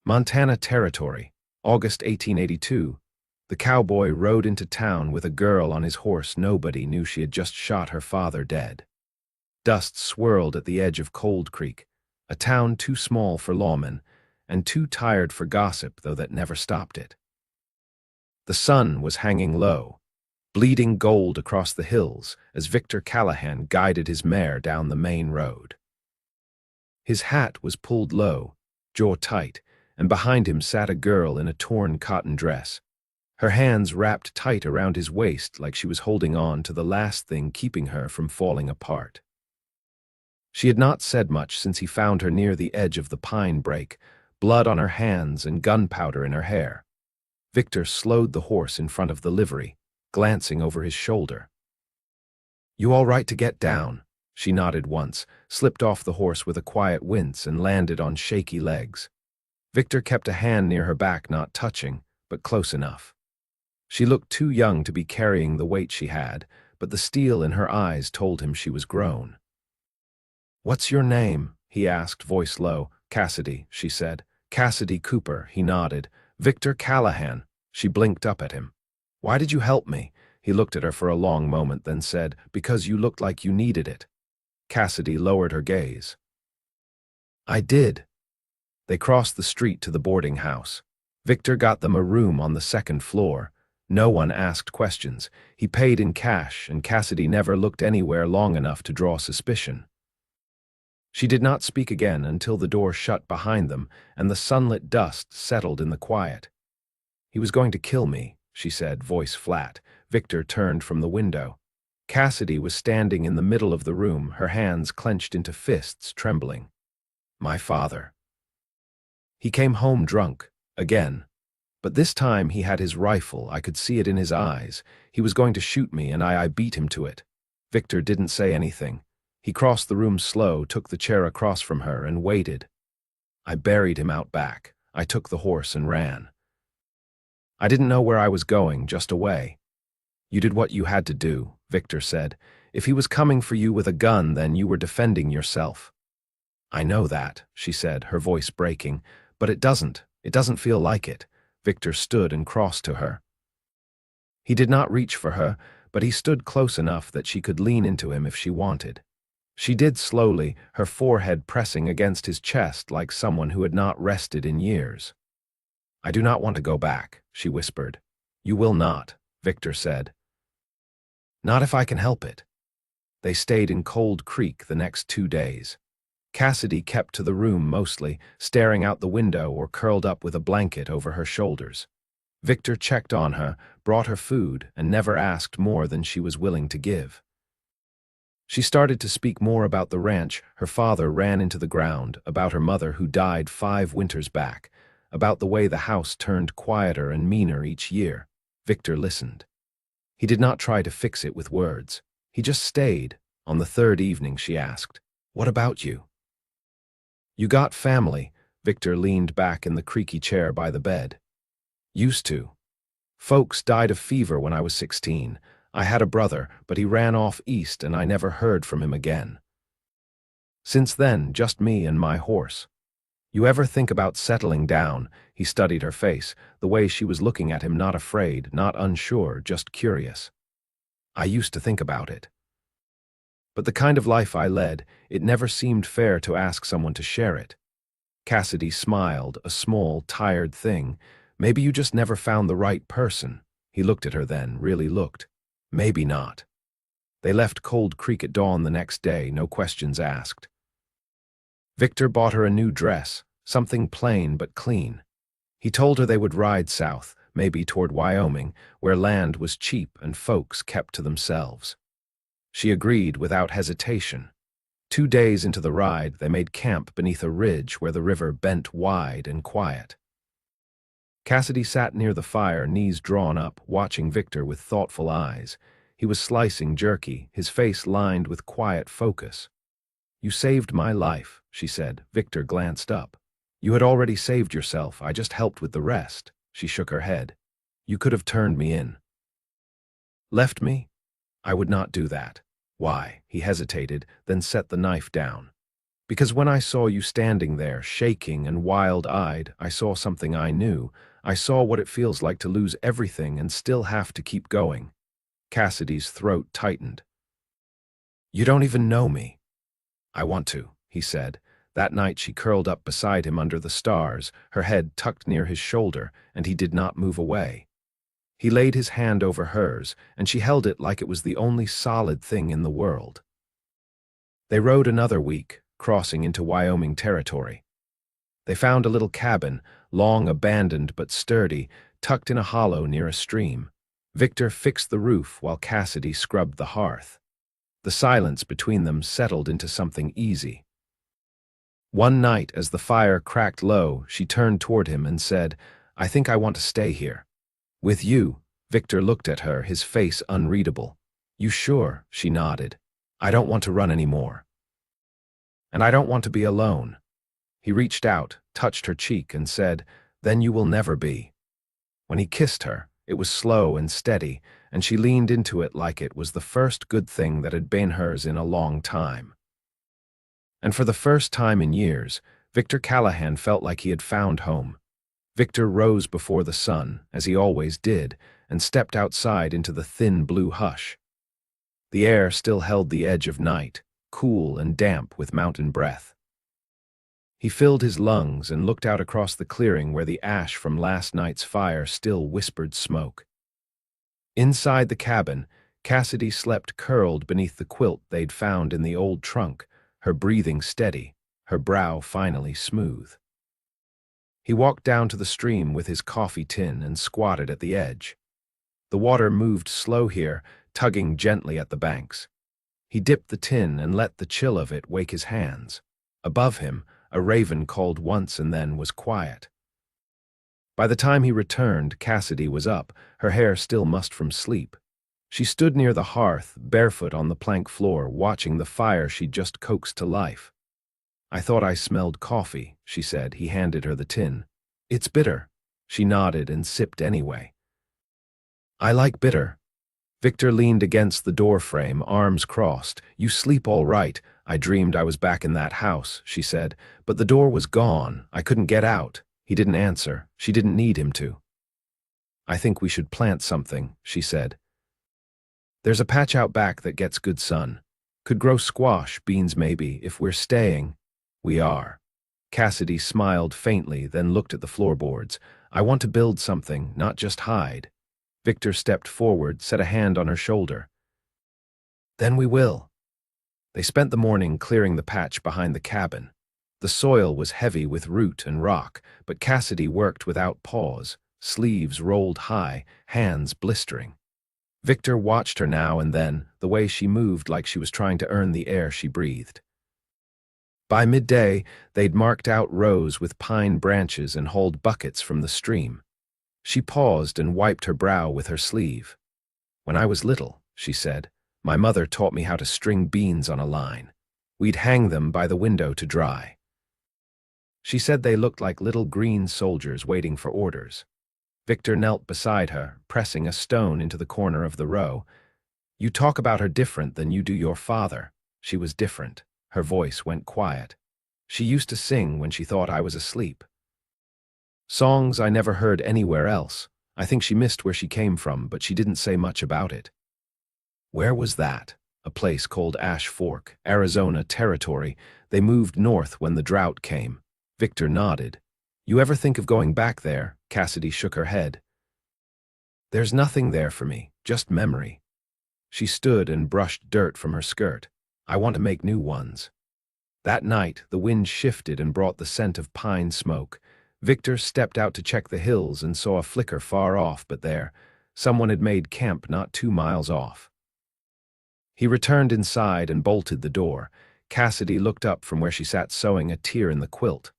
Montana Territory, August 1882. The cowboy rode into town with a girl on his horse. Nobody knew she had just shot her father dead. Dust swirled at the edge of Cold Creek, a town too small for lawmen and too tired for gossip, though that never stopped it. The sun was hanging low, bleeding gold across the hills as Victor Callahan guided his mare down the main road. His hat was pulled low, jaw tight, and behind him sat a girl in a torn cotton dress, her hands wrapped tight around his waist like she was holding on to the last thing keeping her from falling apart. She had not said much since he found her near the edge of the pine brake, blood on her hands and gunpowder in her hair. Victor slowed the horse in front of the livery, glancing over his shoulder. "You all right to get down?" She nodded once, slipped off the horse with a quiet wince, and landed on shaky legs. Victor kept a hand near her back, not touching, but close enough. She looked too young to be carrying the weight she had, but the steel in her eyes told him she was grown. "What's your name?" he asked, voice low. "Cassidy," she said. "Cassidy Cooper," he nodded. "Victor Callahan." She blinked up at him. "Why did you help me?" He looked at her for a long moment, then said, "Because you looked like you needed it." Cassidy lowered her gaze. "I did." They crossed the street to the boarding house. Victor got them a room on the second floor. No one asked questions. He paid in cash, and Cassidy never looked anywhere long enough to draw suspicion. She did not speak again until the door shut behind them and the sunlit dust settled in the quiet. "He was going to kill me," she said, voice flat. Victor turned from the window. Cassidy was standing in the middle of the room, her hands clenched into fists, trembling. "My father." "He came home drunk, again. But this time he had his rifle. I could see it in his eyes. He was going to shoot me, and I beat him to it." Victor didn't say anything. He crossed the room slow, took the chair across from her, and waited. "I buried him out back. I took the horse and ran. I didn't know where I was going, just away." "You did what you had to do," Victor said. "If he was coming for you with a gun, then you were defending yourself." "I know that," she said, her voice breaking. "But it doesn't feel like it." Victor stood and crossed to her. He did not reach for her, but he stood close enough that she could lean into him if she wanted. She did slowly, her forehead pressing against his chest like someone who had not rested in years. "I do not want to go back," she whispered. "You will not," Victor said. "Not if I can help it." They stayed in Cold Creek the next 2 days. Cassidy kept to the room mostly, staring out the window or curled up with a blanket over her shoulders. Victor checked on her, brought her food, and never asked more than she was willing to give. She started to speak more about the ranch her father ran into the ground, about her mother who died 5 winters back, about the way the house turned quieter and meaner each year. Victor listened. He did not try to fix it with words. He just stayed. On the 3rd evening, she asked, "What about you?" "You got family?" Victor leaned back in the creaky chair by the bed. "Used to. Folks died of fever when I was 16. I had a brother, but he ran off east and I never heard from him again. Since then, just me and my horse." "You ever think about settling down?" He studied her face, the way she was looking at him, not afraid, not unsure, just curious. "I used to think about it. But the kind of life I led, it never seemed fair to ask someone to share it." Cassidy smiled, a small, tired thing. "Maybe you just never found the right person." He looked at her then, really looked. "Maybe not." They left Cold Creek at dawn the next day, no questions asked. Victor bought her a new dress, something plain but clean. He told her they would ride south, maybe toward Wyoming, where land was cheap and folks kept to themselves. She agreed without hesitation. 2 days into the ride, they made camp beneath a ridge where the river bent wide and quiet. Cassidy sat near the fire, knees drawn up, watching Victor with thoughtful eyes. He was slicing jerky, his face lined with quiet focus. "You saved my life," she said. Victor glanced up. "You had already saved yourself. I just helped with the rest." She shook her head. "You could have turned me in." "Left me?" "I would not do that." "Why?" He hesitated, then set the knife down. Because when I saw you standing there, shaking and wild-eyed, I saw something I knew. I saw what it feels like to lose everything and still have to keep going. Cassidy's throat tightened. You don't even know me. I want to, he said. That night she curled up beside him under the stars, her head tucked near his shoulder, and he did not move away. He laid his hand over hers, and she held it like it was the only solid thing in the world. They rode another week, crossing into Wyoming territory. They found a little cabin, long abandoned but sturdy, tucked in a hollow near a stream. Victor fixed the roof while Cassidy scrubbed the hearth. The silence between them settled into something easy. One night, as the fire cracked low, she turned toward him and said, I think I want to stay here. With you. Victor looked at her, his face unreadable. You sure? She nodded. I don't want to run anymore. And I don't want to be alone. He reached out, touched her cheek, and said, Then you will never be. When he kissed her, it was slow and steady, and she leaned into it like it was the first good thing that had been hers in a long time. And for the first time in years, Victor Callahan felt like he had found home. Victor rose before the sun, as he always did, and stepped outside into the thin blue hush. The air still held the edge of night, cool and damp with mountain breath. He filled his lungs and looked out across the clearing where the ash from last night's fire still whispered smoke. Inside the cabin, Cassidy slept curled beneath the quilt they'd found in the old trunk, her breathing steady, her brow finally smooth. He walked down to the stream with his coffee tin and squatted at the edge. The water moved slow here, tugging gently at the banks. He dipped the tin and let the chill of it wake his hands. Above him, a raven called once and then was quiet. By the time he returned, Cassidy was up, her hair still mussed from sleep. She stood near the hearth, barefoot on the plank floor, watching the fire she'd just coaxed to life. I thought I smelled coffee, she said. He handed her the tin. It's bitter. She nodded and sipped anyway. I like bitter. Victor leaned against the doorframe, arms crossed. You sleep all right. I dreamed I was back in that house, she said, but the door was gone. I couldn't get out. He didn't answer. She didn't need him to. I think we should plant something, she said. There's a patch out back that gets good sun. Could grow squash, beans maybe, if we're staying. We are. Cassidy smiled faintly, then looked at the floorboards. I want to build something, not just hide. Victor stepped forward, set a hand on her shoulder. Then we will. They spent the morning clearing the patch behind the cabin. The soil was heavy with root and rock, but Cassidy worked without pause, sleeves rolled high, hands blistering. Victor watched her now and then, the way she moved like she was trying to earn the air she breathed. By midday, they'd marked out rows with pine branches and hauled buckets from the stream. She paused and wiped her brow with her sleeve. When I was little, she said, my mother taught me how to string beans on a line. We'd hang them by the window to dry. She said they looked like little green soldiers waiting for orders. Victor knelt beside her, pressing a stone into the corner of the row. You talk about her different than you do your father. She was different. Her voice went quiet. She used to sing when she thought I was asleep. Songs I never heard anywhere else. I think she missed where she came from, but she didn't say much about it. Where was that? A place called Ash Fork, Arizona territory. They moved north when the drought came. Victor nodded. You ever think of going back there? Cassidy shook her head. There's nothing there for me, just memory. She stood and brushed dirt from her skirt. I want to make new ones. That night, the wind shifted and brought the scent of pine smoke. Victor stepped out to check the hills and saw a flicker far off, but there, someone had made camp not 2 miles off. He returned inside and bolted the door. Cassidy looked up from where she sat sewing, a tear in the quilt.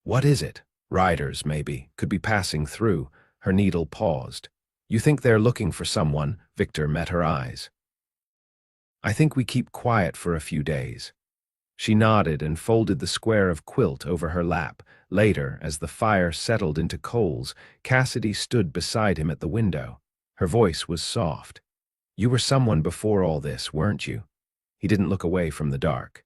What is it? Riders, maybe, could be passing through. Her needle paused. You think they're looking for someone? Victor met her eyes. I think we keep quiet for a few days. She nodded and folded the square of quilt over her lap. Later, as the fire settled into coals, Cassidy stood beside him at the window. Her voice was soft. You were someone before all this, weren't you? He didn't look away from the dark.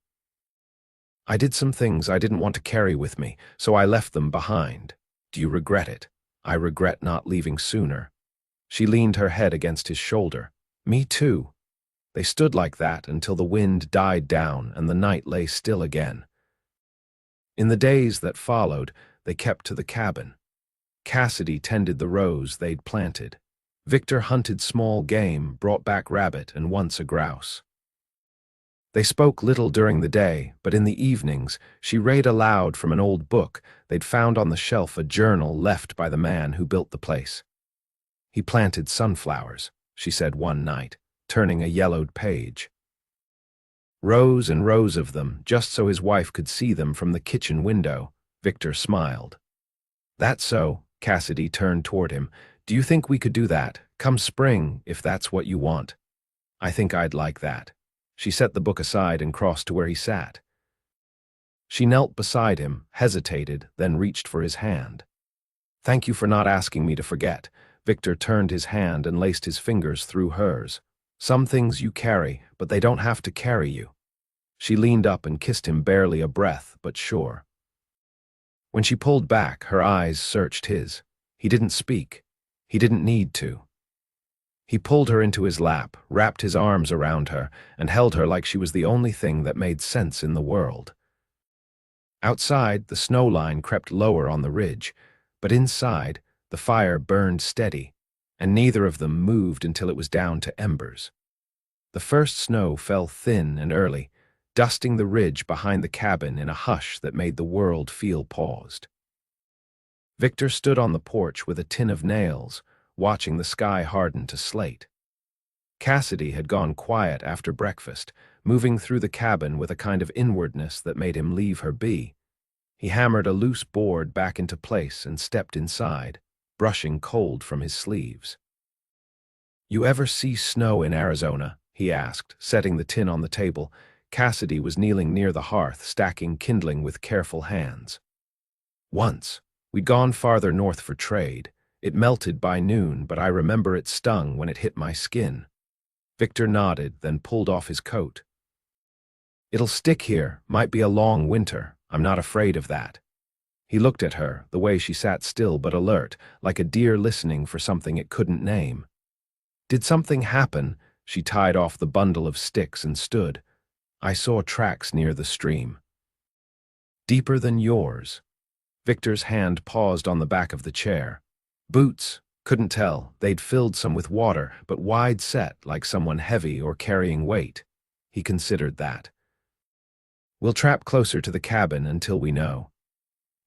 I did some things I didn't want to carry with me, so I left them behind. Do you regret it? I regret not leaving sooner. She leaned her head against his shoulder. Me too. They stood like that until the wind died down and the night lay still again. In the days that followed, they kept to the cabin. Cassidy tended the rows they'd planted. Victor hunted small game, brought back rabbit and once a grouse. They spoke little during the day, but in the evenings, she read aloud from an old book they'd found on the shelf, a journal left by the man who built the place. He planted sunflowers, she said one night, turning a yellowed page. Rows and rows of them, just so his wife could see them from the kitchen window. Victor smiled. That's so. Cassidy turned toward him. Do you think we could do that? Come spring, if that's what you want. I think I'd like that. She set the book aside and crossed to where he sat. She knelt beside him, hesitated, then reached for his hand. Thank you for not asking me to forget. Victor turned his hand and laced his fingers through hers. Some things you carry, but they don't have to carry you. She leaned up and kissed him, barely a breath, but sure. When she pulled back, her eyes searched his. He didn't speak. He didn't need to. He pulled her into his lap, wrapped his arms around her, and held her like she was the only thing that made sense in the world. Outside, the snow line crept lower on the ridge, but inside, the fire burned steady, and neither of them moved until it was down to embers. The first snow fell thin and early, dusting the ridge behind the cabin in a hush that made the world feel paused. Victor stood on the porch with a tin of nails, watching the sky harden to slate. Cassidy had gone quiet after breakfast, moving through the cabin with a kind of inwardness that made him leave her be. He hammered a loose board back into place and stepped inside, brushing cold from his sleeves. You ever see snow in Arizona? He asked, setting the tin on the table. Cassidy was kneeling near the hearth, stacking kindling with careful hands. Once. We'd gone farther north for trade. It melted by noon, but I remember it stung when it hit my skin. Victor nodded, then pulled off his coat. It'll stick here, might be a long winter. I'm not afraid of that. He looked at her, the way she sat still but alert, like a deer listening for something it couldn't name. Did something happen? She tied off the bundle of sticks and stood. I saw tracks near the stream. Deeper than yours. Victor's hand paused on the back of the chair. Boots, couldn't tell. They'd filled some with water, but wide set, like someone heavy or carrying weight. He considered that. We'll trap closer to the cabin until we know.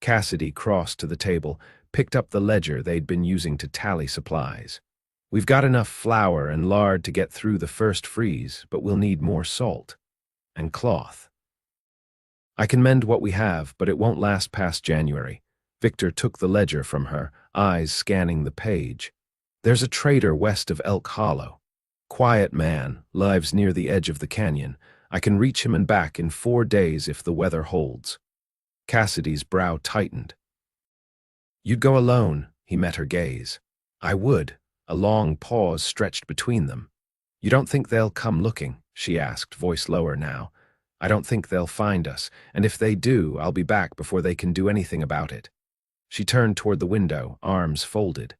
Cassidy crossed to the table, picked up the ledger they'd been using to tally supplies. We've got enough flour and lard to get through the first freeze, but we'll need more salt. And cloth. I can mend what we have, but it won't last past January. Victor took the ledger from her, eyes scanning the page. There's a trader west of Elk Hollow. Quiet man, lives near the edge of the canyon. I can reach him and back in 4 days if the weather holds. Cassidy's brow tightened. You'd go alone, he met her gaze. I would. A long pause stretched between them. You don't think they'll come looking? She asked, voice lower now. I don't think they'll find us, and if they do, I'll be back before they can do anything about it. She turned toward the window, arms folded.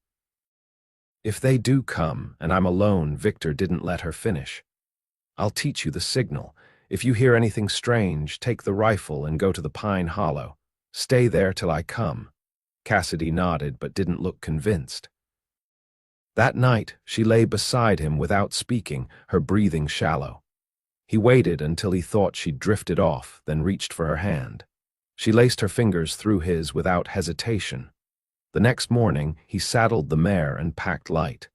If they do come, and I'm alone, Victor didn't let her finish. I'll teach you the signal. If you hear anything strange, take the rifle and go to the Pine Hollow. Stay there till I come. Cassidy nodded but didn't look convinced. That night, she lay beside him without speaking, her breathing shallow. He waited until he thought she'd drifted off, then reached for her hand. She laced her fingers through his without hesitation. The next morning, he saddled the mare and packed light.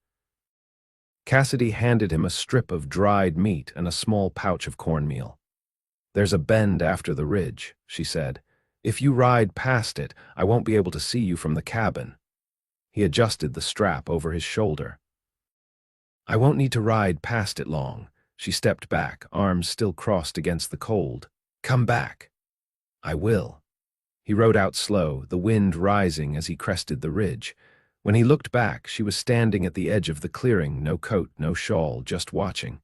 Cassidy handed him a strip of dried meat and a small pouch of cornmeal. There's a bend after the ridge, she said. If you ride past it, I won't be able to see you from the cabin. He adjusted the strap over his shoulder. I won't need to ride past it long. She stepped back, arms still crossed against the cold. Come back. I will. He rode out slow, the wind rising as he crested the ridge. When he looked back, she was standing at the edge of the clearing, no coat, no shawl, just watching.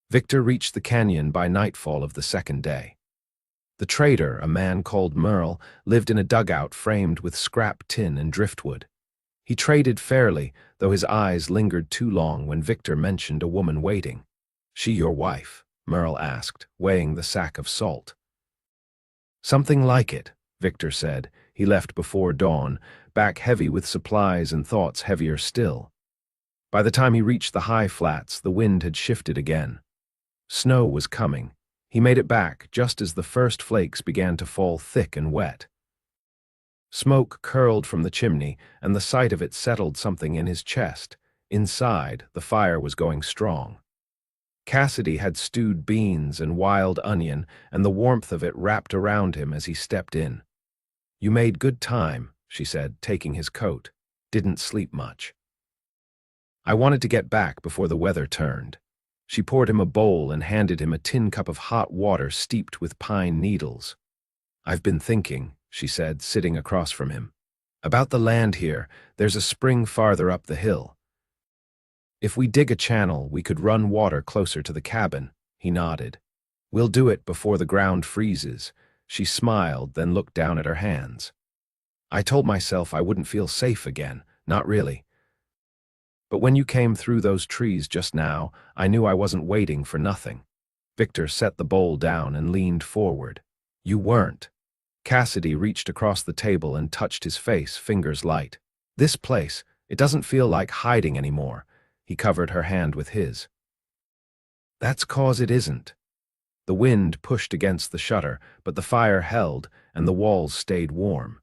Victor reached the canyon by nightfall of the second day. The trader, a man called Merle, lived in a dugout framed with scrap tin and driftwood. He traded fairly, though his eyes lingered too long when Victor mentioned a woman waiting. "She your wife?" Merle asked, weighing the sack of salt. "Something like it," Victor said. He left before dawn, back heavy with supplies and thoughts heavier still. By the time he reached the high flats, the wind had shifted again. Snow was coming. He made it back just as the first flakes began to fall thick and wet. Smoke curled from the chimney, and the sight of it settled something in his chest. Inside, the fire was going strong. Cassidy had stewed beans and wild onion, and the warmth of it wrapped around him as he stepped in. "You made good time," she said, taking his coat. "Didn't sleep much." "I wanted to get back before the weather turned." She poured him a bowl and handed him a tin cup of hot water steeped with pine needles. "I've been thinking," she said, sitting across from him. "About the land here. There's a spring farther up the hill. If we dig a channel, we could run water closer to the cabin." He nodded. "We'll do it before the ground freezes." She smiled, then looked down at her hands. "I told myself I wouldn't feel safe again. Not really. But when you came through those trees just now, I knew I wasn't waiting for nothing." Victor set the bowl down and leaned forward. "You weren't." Cassidy reached across the table and touched his face, fingers light. "This place, it doesn't feel like hiding anymore." He covered her hand with his. "That's 'cause it isn't." The wind pushed against the shutter, but the fire held, and the walls stayed warm.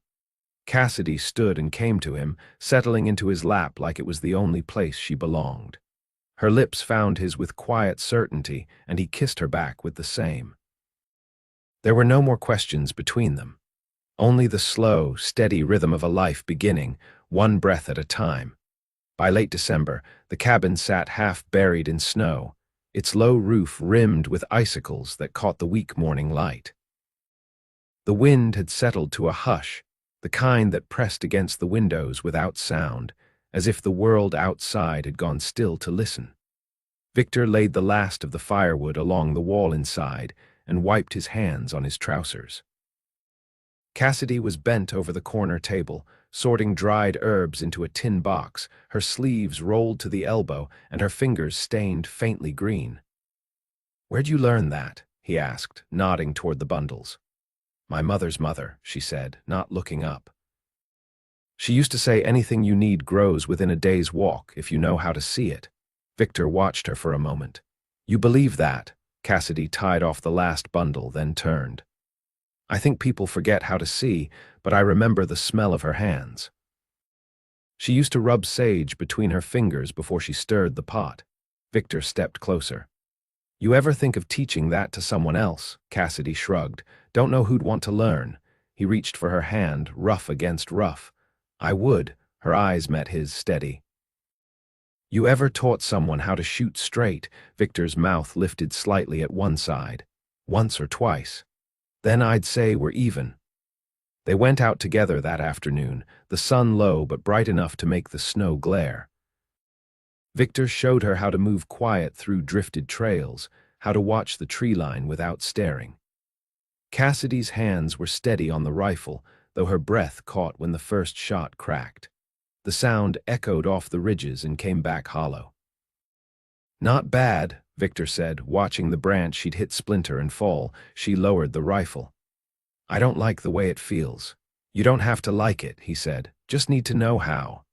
Cassidy stood and came to him, settling into his lap like it was the only place she belonged. Her lips found his with quiet certainty, and he kissed her back with the same. There were no more questions between them. Only the slow, steady rhythm of a life beginning, one breath at a time. By late December, the cabin sat half buried in snow, its low roof rimmed with icicles that caught the weak morning light. The wind had settled to a hush, the kind that pressed against the windows without sound, as if the world outside had gone still to listen. Victor laid the last of the firewood along the wall inside and wiped his hands on his trousers. Cassidy was bent over the corner table, sorting dried herbs into a tin box, her sleeves rolled to the elbow and her fingers stained faintly green. "Where'd you learn that?" he asked, nodding toward the bundles. "My mother's mother," she said, not looking up. "She used to say anything you need grows within a day's walk if you know how to see it." Victor watched her for a moment. "You believe that?" Cassidy tied off the last bundle, then turned. "I think people forget how to see, but I remember the smell of her hands." She used to rub sage between her fingers before she stirred the pot. Victor stepped closer. "You ever think of teaching that to someone else?" Cassidy shrugged. "Don't know who'd want to learn." He reached for her hand, rough against rough. "I would." Her eyes met his, steady. "You ever taught someone how to shoot straight?" Victor's mouth lifted slightly at one side. "Once or twice. Then I'd say we're even." They went out together that afternoon, the sun low but bright enough to make the snow glare. Victor showed her how to move quiet through drifted trails, how to watch the tree line without staring. Cassidy's hands were steady on the rifle, though her breath caught when the first shot cracked. The sound echoed off the ridges and came back hollow. "Not bad," Victor said, watching the branch she'd hit splinter and fall. She lowered the rifle. "I don't like the way it feels." "You don't have to like it," he said. "Just need to know how."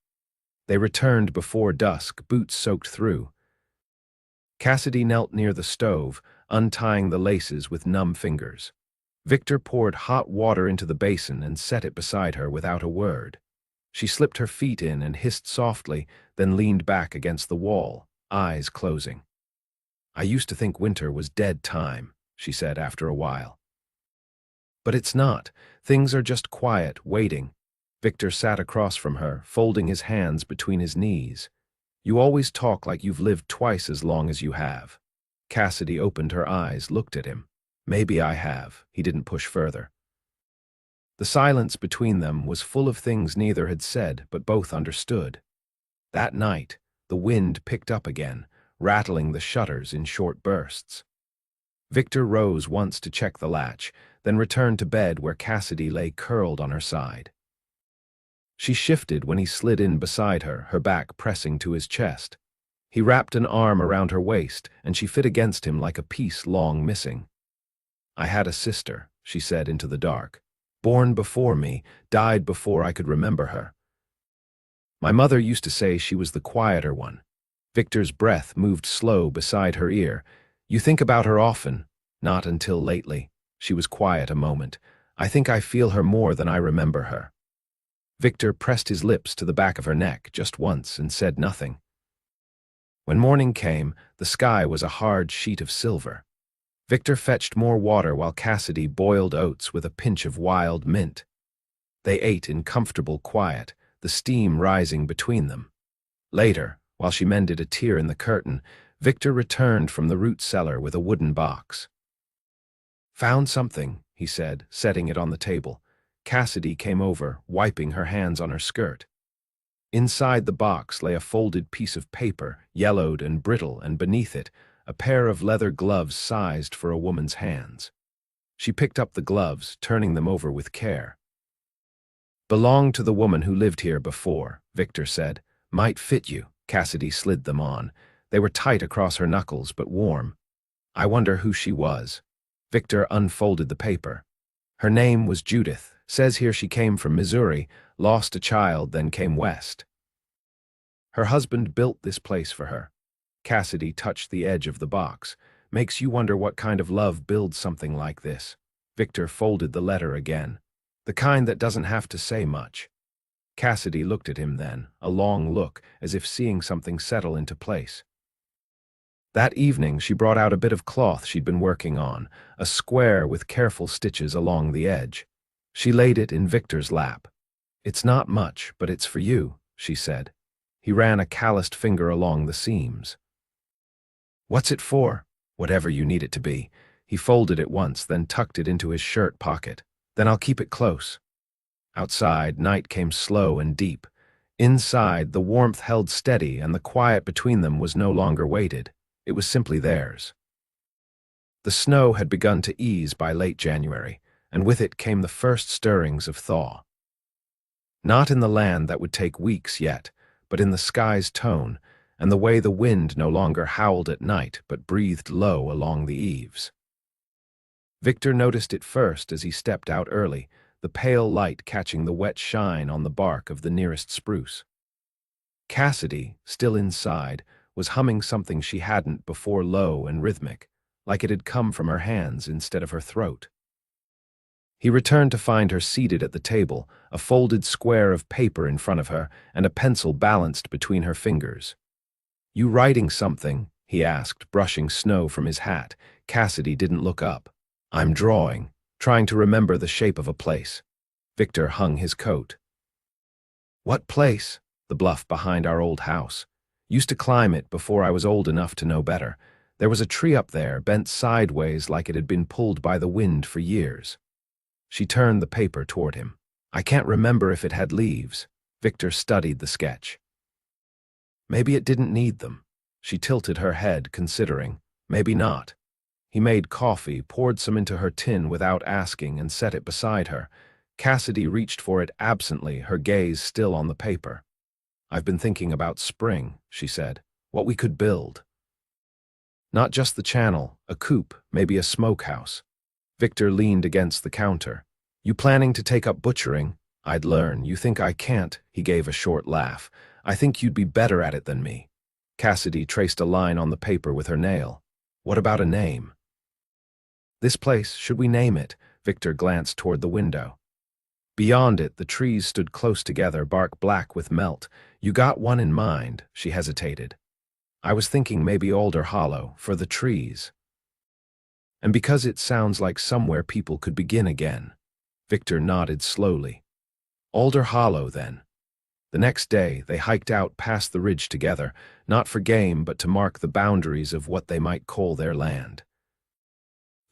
They returned before dusk, boots soaked through. Cassidy knelt near the stove, untying the laces with numb fingers. Victor poured hot water into the basin and set it beside her without a word. She slipped her feet in and hissed softly, then leaned back against the wall, eyes closing. "I used to think winter was dead time," she said after a while. "But it's not. Things are just quiet, waiting." Victor sat across from her, folding his hands between his knees. "You always talk like you've lived twice as long as you have." Cassidy opened her eyes, looked at him. "Maybe I have." He didn't push further. The silence between them was full of things neither had said, but both understood. That night, the wind picked up again, rattling the shutters in short bursts. Victor rose once to check the latch, then returned to bed where Cassidy lay curled on her side. She shifted when he slid in beside her, her back pressing to his chest. He wrapped an arm around her waist, and she fit against him like a piece long missing. "I had a sister," she said into the dark. "Born before me, died before I could remember her. My mother used to say she was the quieter one." Victor's breath moved slow beside her ear. "You think about her often?" "Not until lately." She was quiet a moment. "I think I feel her more than I remember her." Victor pressed his lips to the back of her neck just once and said nothing. When morning came, the sky was a hard sheet of silver. Victor fetched more water while Cassidy boiled oats with a pinch of wild mint. They ate in comfortable quiet, the steam rising between them. Later, while she mended a tear in the curtain, Victor returned from the root cellar with a wooden box. "Found something," he said, setting it on the table. Cassidy came over, wiping her hands on her skirt. Inside the box lay a folded piece of paper, yellowed and brittle, and beneath it, a pair of leather gloves sized for a woman's hands. She picked up the gloves, turning them over with care. "Belonged to the woman who lived here before," Victor said. "Might fit you." Cassidy slid them on. They were tight across her knuckles, but warm. "I wonder who she was." Victor unfolded the paper. "Her name was Judith. Says here she came from Missouri, lost a child, then came west. Her husband built this place for her." Cassidy touched the edge of the box. "Makes you wonder what kind of love builds something like this." Victor folded the letter again. "The kind that doesn't have to say much." Cassidy looked at him then, a long look, as if seeing something settle into place. That evening she brought out a bit of cloth she'd been working on, a square with careful stitches along the edge. She laid it in Victor's lap. "It's not much, but it's for you," she said. He ran a calloused finger along the seams. "What's it for?" "Whatever you need it to be." He folded it once, then tucked it into his shirt pocket. "Then I'll keep it close." Outside, night came slow and deep. Inside, the warmth held steady, and the quiet between them was no longer weighted. It was simply theirs. The snow had begun to ease by late January, and with it came the first stirrings of thaw. Not in the land that would take weeks yet, but in the sky's tone, and the way the wind no longer howled at night but breathed low along the eaves. Victor noticed it first as he stepped out early, the pale light catching the wet shine on the bark of the nearest spruce. Cassidy, still inside, was humming something she hadn't before, low and rhythmic, like it had come from her hands instead of her throat. He returned to find her seated at the table, a folded square of paper in front of her and a pencil balanced between her fingers. "You writing something?" he asked, brushing snow from his hat. Cassidy didn't look up. "I'm drawing, trying to remember the shape of a place." Victor hung his coat. "What place?" "The bluff behind our old house. Used to climb it before I was old enough to know better. There was a tree up there, bent sideways like it had been pulled by the wind for years." She turned the paper toward him. "I can't remember if it had leaves." Victor studied the sketch. "Maybe it didn't need them." She tilted her head, considering. "Maybe not." He made coffee, poured some into her tin without asking, and set it beside her. Cassidy reached for it absently, her gaze still on the paper. "I've been thinking about spring," she said. "What we could build. Not just the channel, a coop, maybe a smokehouse." Victor leaned against the counter. "You planning to take up butchering?" "I'd learn. You think I can't?" He gave a short laugh. "I think you'd be better at it than me." Cassidy traced a line on the paper with her nail. "What about a name?" "This place, should we name it?" Victor glanced toward the window. Beyond it, the trees stood close together, bark black with melt. "You got one in mind?" She hesitated. "I was thinking maybe Alder Hollow, for the trees. And because it sounds like somewhere people could begin again." Victor nodded slowly. "Alder Hollow, then." The next day, they hiked out past the ridge together, not for game but to mark the boundaries of what they might call their land.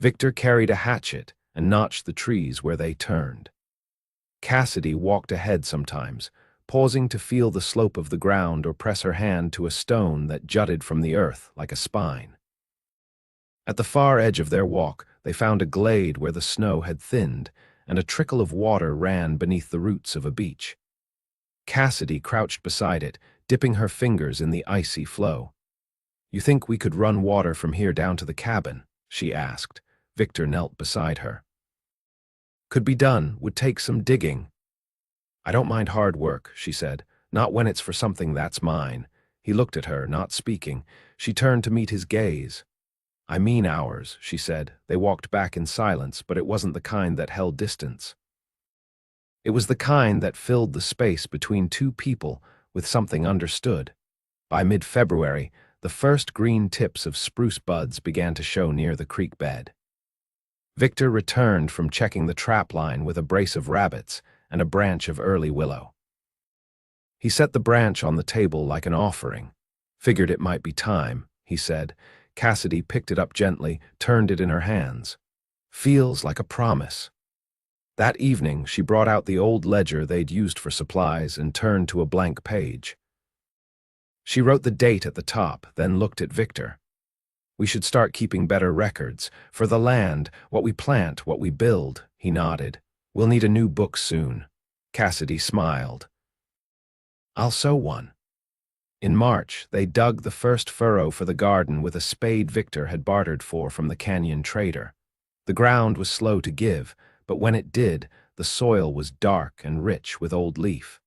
Victor carried a hatchet and notched the trees where they turned. Cassidy walked ahead sometimes, pausing to feel the slope of the ground or press her hand to a stone that jutted from the earth like a spine. At the far edge of their walk, they found a glade where the snow had thinned, and a trickle of water ran beneath the roots of a beech. Cassidy crouched beside it, dipping her fingers in the icy flow. "You think we could run water from here down to the cabin?" she asked. Victor knelt beside her. "Could be done, would take some digging." "I don't mind hard work," she said, "not when it's for something that's mine." He looked at her, not speaking. She turned to meet his gaze. "I mean ours," she said. They walked back in silence, but it wasn't the kind that held distance. It was the kind that filled the space between two people with something understood. By mid-February, the first green tips of spruce buds began to show near the creek bed. Victor returned from checking the trap line with a brace of rabbits and a branch of early willow. He set the branch on the table like an offering. "Figured it might be time," he said. Cassidy picked it up gently, turned it in her hands. "Feels like a promise." That evening, she brought out the old ledger they'd used for supplies and turned to a blank page. She wrote the date at the top, then looked at Victor. "We should start keeping better records. For the land, what we plant, what we build," he nodded. "We'll need a new book soon." Cassidy smiled. "I'll sew one." In March, they dug the first furrow for the garden with a spade Victor had bartered for from the canyon trader. The ground was slow to give, but when it did, the soil was dark and rich with old leaf.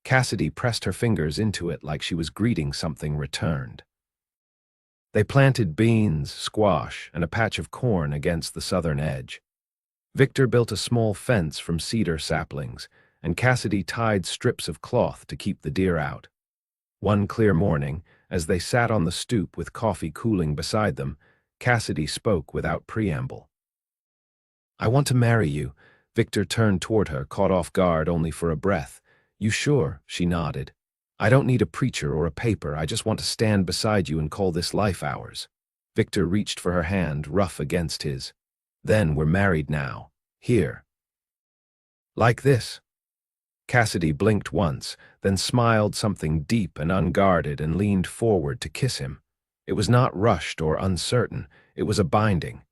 Cassidy pressed her fingers into it like she was greeting something returned. They planted beans, squash, and a patch of corn against the southern edge. Victor built a small fence from cedar saplings, and Cassidy tied strips of cloth to keep the deer out. One clear morning, as they sat on the stoop with coffee cooling beside them, Cassidy spoke without preamble. "I want to marry you." Victor turned toward her, caught off guard only for a breath. "You sure?" She nodded. "I don't need a preacher or a paper. I just want to stand beside you and call this life ours." Victor reached for her hand, rough against his. "Then we're married now. Here." "Like this?" Cassidy blinked once, then smiled something deep and unguarded and leaned forward to kiss him. It was not rushed or uncertain. It was a binding.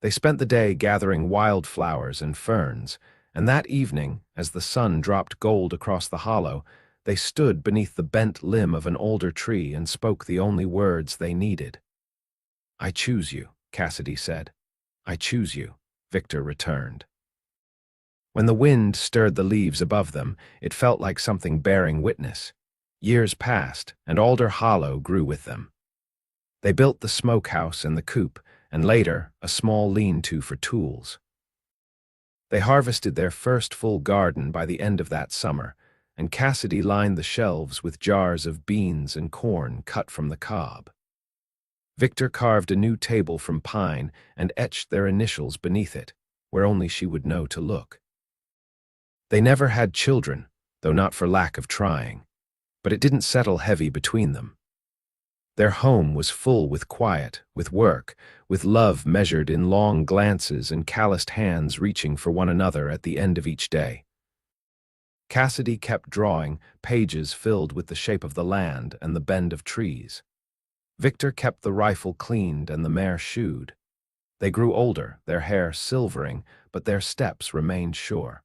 They spent the day gathering wildflowers and ferns, and that evening, as the sun dropped gold across the hollow, they stood beneath the bent limb of an older tree and spoke the only words they needed. "I choose you," Cassidy said. "I choose you," Victor returned. When the wind stirred the leaves above them, it felt like something bearing witness. Years passed, and Alder Hollow grew with them. They built the smokehouse and the coop, and later, a small lean-to for tools. They harvested their first full garden by the end of that summer, and Cassidy lined the shelves with jars of beans and corn cut from the cob. Victor carved a new table from pine and etched their initials beneath it, where only she would know to look. They never had children, though not for lack of trying, but it didn't settle heavy between them. Their home was full with quiet, with work, with love measured in long glances and calloused hands reaching for one another at the end of each day. Cassidy kept drawing, pages filled with the shape of the land and the bend of trees. Victor kept the rifle cleaned and the mare shoed. They grew older, their hair silvering, but their steps remained sure.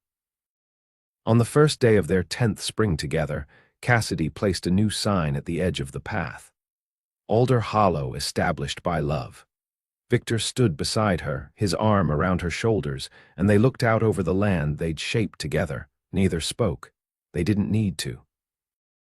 On the first day of their 10th spring together, Cassidy placed a new sign at the edge of the path. Alder Hollow established by love. Victor stood beside her, his arm around her shoulders, and they looked out over the land they'd shaped together. Neither spoke. They didn't need to.